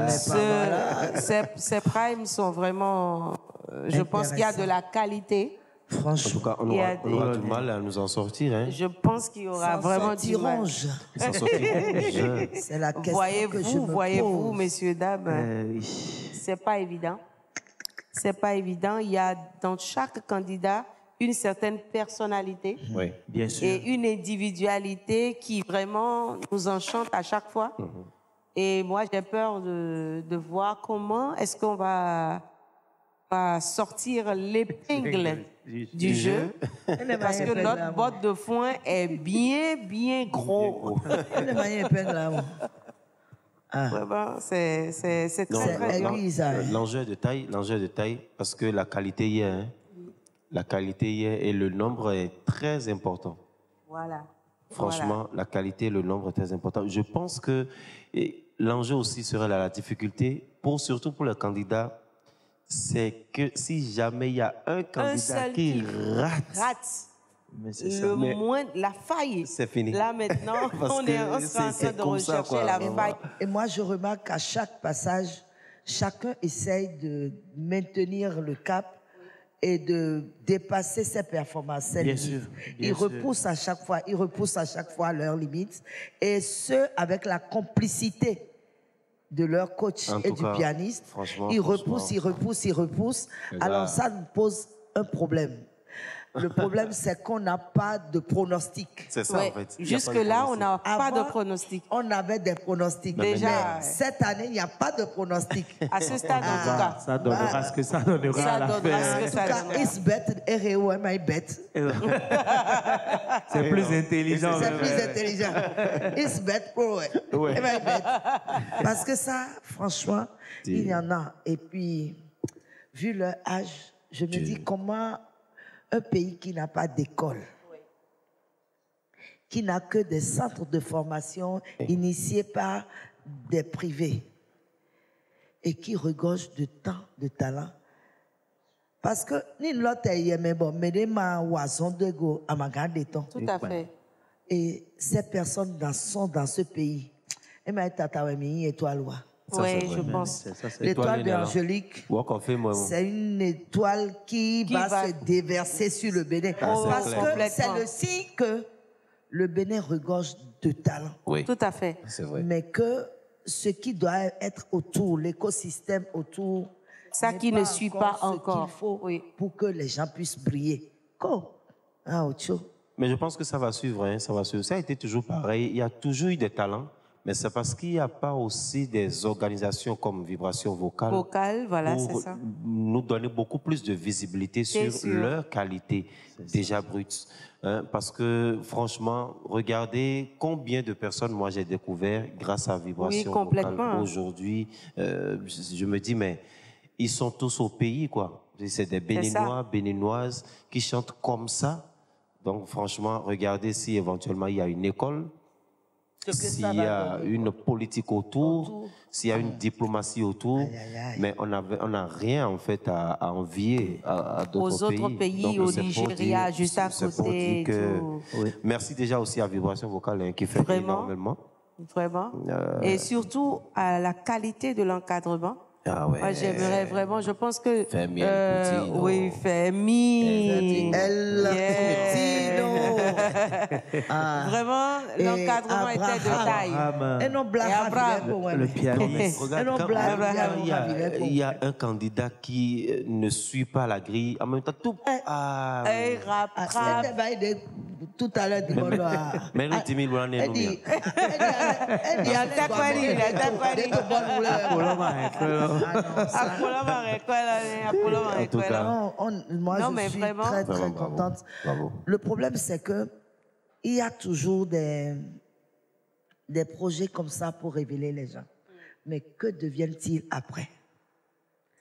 Ces primes sont vraiment... je pense qu'il y a de la qualité. Franchement. En tout cas, on aura du mal à nous en sortir. Hein. Je pense qu'il y aura vraiment du mal. C'est la question que je me Voyez-vous, messieurs, dames, c'est pas évident. C'est pas évident. Il y a dans chaque candidat une certaine personnalité bien sûr. et une individualité qui vraiment nous enchante à chaque fois. Et moi, j'ai peur de voir comment est-ce qu'on va sortir l'épingle du jeu, parce que notre botte de foin est bien gros. Vraiment, c'est très bien. L'enjeu de taille, parce que la qualité y est, hein. La qualité y est et le nombre est très important. Voilà. Franchement, la qualité et le nombre est très important. Je pense que l'enjeu aussi serait la difficulté, surtout pour le candidat, c'est que si jamais il y a un candidat qui rate la faille, c'est fini. Là maintenant, on est en train de rechercher la faille. Et moi, je remarque qu'à chaque passage, chacun essaye de maintenir le cap et de dépasser ses performances. Ils repoussent à chaque fois leurs limites, et ce, avec la complicité de leur coach et du pianiste. Ils repoussent. Alors ça nous pose un problème. Le problème, c'est qu'on n'a pas de pronostic. C'est ça, en fait. Jusque-là, on n'a pas de pronostic. On avait des pronostics. Déjà, mais cette année, il n'y a pas de pronostic. À ce stade, en tout cas. Ça donnera ce que ça donnera à la fin. En tout cas, it's bet, R-E-O-M-I bet. C'est plus intelligent. C'est plus intelligent. It's bet, M-I bet. Parce que ça, franchement, il y en a. Et puis, vu leur âge, je me dis comment... Un pays qui n'a pas d'école, qui n'a que des centres de formation initiés par des privés et qui regorge de temps, de talent. Parce que ni l'autre mais bon, mais des oiseaux de go à ma garde temps. Tout à fait. Et ces personnes sont dans ce pays. Et ma tatawemi étoile loi. Oui, je pense. L'étoile d'Angélique, c'est une étoile qui va se déverser sur le Bénin. Parce que c'est le signe que le Bénin regorge de talent. Oui. Tout à fait. C'est vrai. Mais que ce qui doit être autour, l'écosystème autour, ça qui ne suit pas encore ce qu'il faut pour que les gens puissent briller. Mais je pense que ça va suivre, hein, ça va suivre. Ça a été toujours pareil. Il y a toujours eu des talents. Mais c'est parce qu'il n'y a pas aussi des organisations comme Vibration Vocale. Vocale, voilà, c'est ça. Nous donner beaucoup plus de visibilité sur leur qualité déjà brute. Hein, parce que franchement, regardez combien de personnes moi j'ai découvert grâce à Vibration Vocale aujourd'hui. Je me dis, mais ils sont tous au pays, quoi. C'est des Béninois, Béninoises qui chantent comme ça. Donc franchement, regardez si éventuellement il y a une école, s'il y a une politique autour, s'il y a une diplomatie autour, mais on n'a rien en fait à envier à d'autres pays. Aux autres pays, donc, au Nigeria, juste à côté. Merci déjà aussi à Vibration Vocale hein, qui fait énormément. Vraiment. Et surtout à la qualité de l'encadrement. Ah ouais. Moi, j'aimerais vraiment, je pense que... Femi oui, Femi. Vraiment, l'encadrement était de taille. Et non, le pianiste. Il y a un candidat qui ne suit pas la grille. En même temps, tout... Tout à l'heure, mais nous, 10 000 euros, il y a moi, je suis très, très contente. Le problème, c'est que il y a toujours des projets comme ça pour révéler les gens. Mais que deviennent-ils après?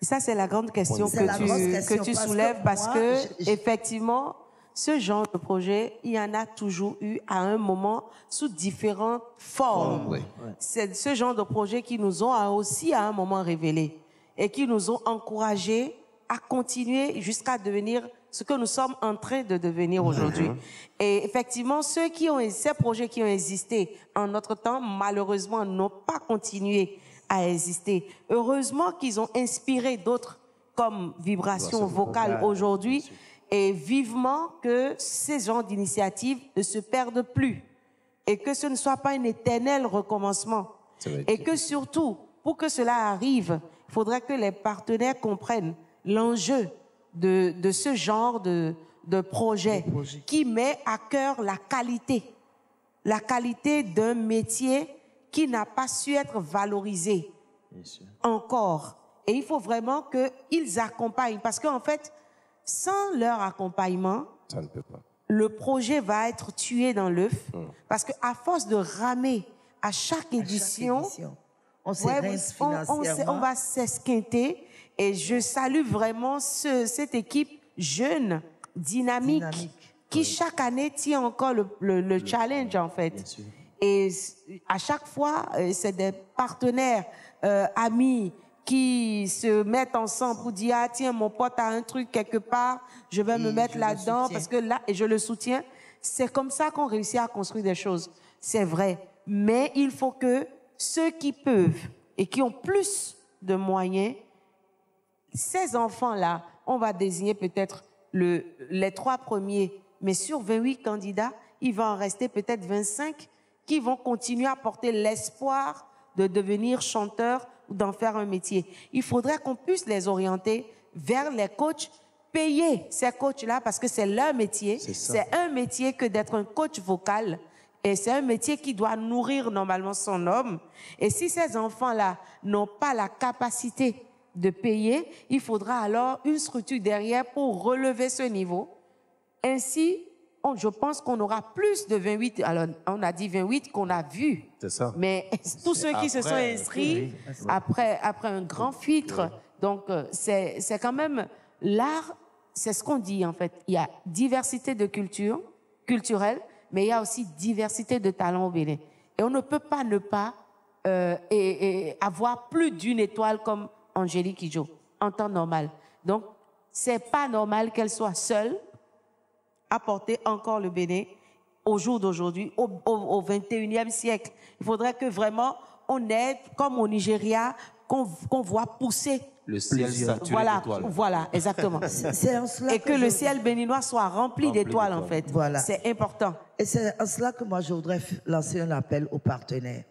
Ça, c'est la grande question que tu soulèves parce que, effectivement, ce genre de projet, il y en a toujours eu à un moment sous différentes formes. C'est ce genre de projet qui nous ont aussi à un moment révélé et qui nous ont encouragés à continuer jusqu'à devenir ce que nous sommes en train de devenir aujourd'hui. Et effectivement, ces projets qui ont existé en notre temps, malheureusement, n'ont pas continué à exister. Heureusement qu'ils ont inspiré d'autres comme Vibration Vocale aujourd'hui, et vivement que ces genres d'initiatives ne se perdent plus et que ce ne soit pas un éternel recommencement. Et que surtout, pour que cela arrive, il faudrait que les partenaires comprennent l'enjeu de ce genre de projet qui met à cœur la qualité d'un métier qui n'a pas su être valorisé encore. Et il faut vraiment qu'ils accompagnent, parce qu'en fait, sans leur accompagnement, ça ne peut pas. Le projet va être tué dans l'œuf, parce qu'à force de ramer à chaque édition, on va s'esquinter. Et je salue vraiment cette équipe jeune, dynamique, qui chaque année tient encore le challenge, en fait. Et à chaque fois, c'est des partenaires, amis, qui se mettent ensemble pour dire, ah tiens, mon pote a un truc quelque part, je vais me mettre là-dedans, parce que là, et je le soutiens. C'est comme ça qu'on réussit à construire des choses. C'est vrai. Mais il faut que ceux qui peuvent et qui ont plus de moyens, ces enfants-là, on va désigner peut-être les 3 premiers, mais sur 28 candidats, il va en rester peut-être 25 qui vont continuer à porter l'espoir de devenir chanteurs ou d'en faire un métier. Il faudrait qu'on puisse les orienter vers les coachs, payer ces coachs-là parce que c'est leur métier. C'est un métier que d'être un coach vocal. Et c'est un métier qui doit nourrir normalement son homme. Et si ces enfants-là n'ont pas la capacité de payer, il faudra alors une structure derrière pour relever ce niveau. Ainsi, je pense qu'on aura plus de 28, alors on a dit 28 qu'on a vus. C'est ça. Mais tous ceux qui se sont inscrits après un grand filtre, donc c'est quand même l'art, c'est ce qu'on dit en fait. Il y a diversité de culturelle, mais il y a aussi diversité de talents au Bénin. Et on ne peut pas ne pas avoir plus d'une étoile comme Angélique Kidjo en temps normal. Donc, c'est pas normal qu'elle soit seule à porter encore le Bénin au jour d'aujourd'hui, au 21e siècle. Il faudrait que vraiment on aide, comme au Nigeria, qu'on voit pousser le ciel saturé d'étoiles. Voilà, exactement. Et que le ciel béninois soit rempli d'étoiles, en fait. Voilà. C'est important. Et c'est en cela que moi, je voudrais lancer un appel aux partenaires.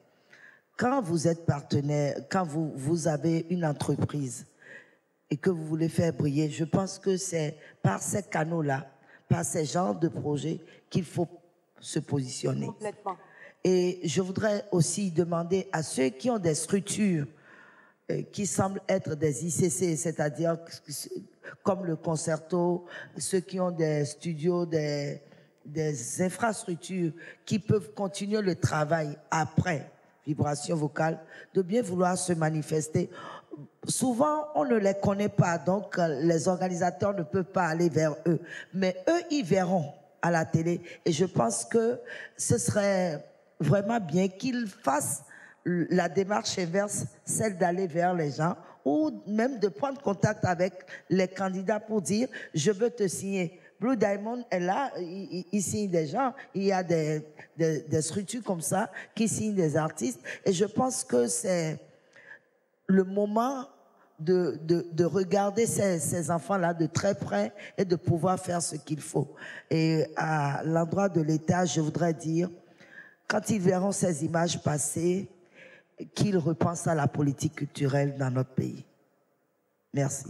Quand vous êtes partenaire, quand vous avez une entreprise et que vous voulez faire briller, je pense que c'est par ces canaux-là, par ces genres de projets qu'il faut se positionner. Complètement. Et je voudrais aussi demander à ceux qui ont des structures qui semblent être des ICC, c'est-à-dire comme le Concerto, ceux qui ont des studios, des infrastructures qui peuvent continuer le travail après Vibration Vocale, de bien vouloir se manifester. Souvent, on ne les connaît pas, donc les organisateurs ne peuvent pas aller vers eux. Mais eux, ils verront à la télé. Et je pense que ce serait vraiment bien qu'ils fassent la démarche inverse, celle d'aller vers les gens ou même de prendre contact avec les candidats pour dire « je veux te signer ». Blue Diamond est là, il signe des gens, il y a des structures comme ça qui signent des artistes. Et je pense que c'est le moment de regarder ces enfants-là de très près et de pouvoir faire ce qu'il faut. Et à l'endroit de l'État, je voudrais dire, quand ils verront ces images passer, qu'ils repensent à la politique culturelle dans notre pays. Merci.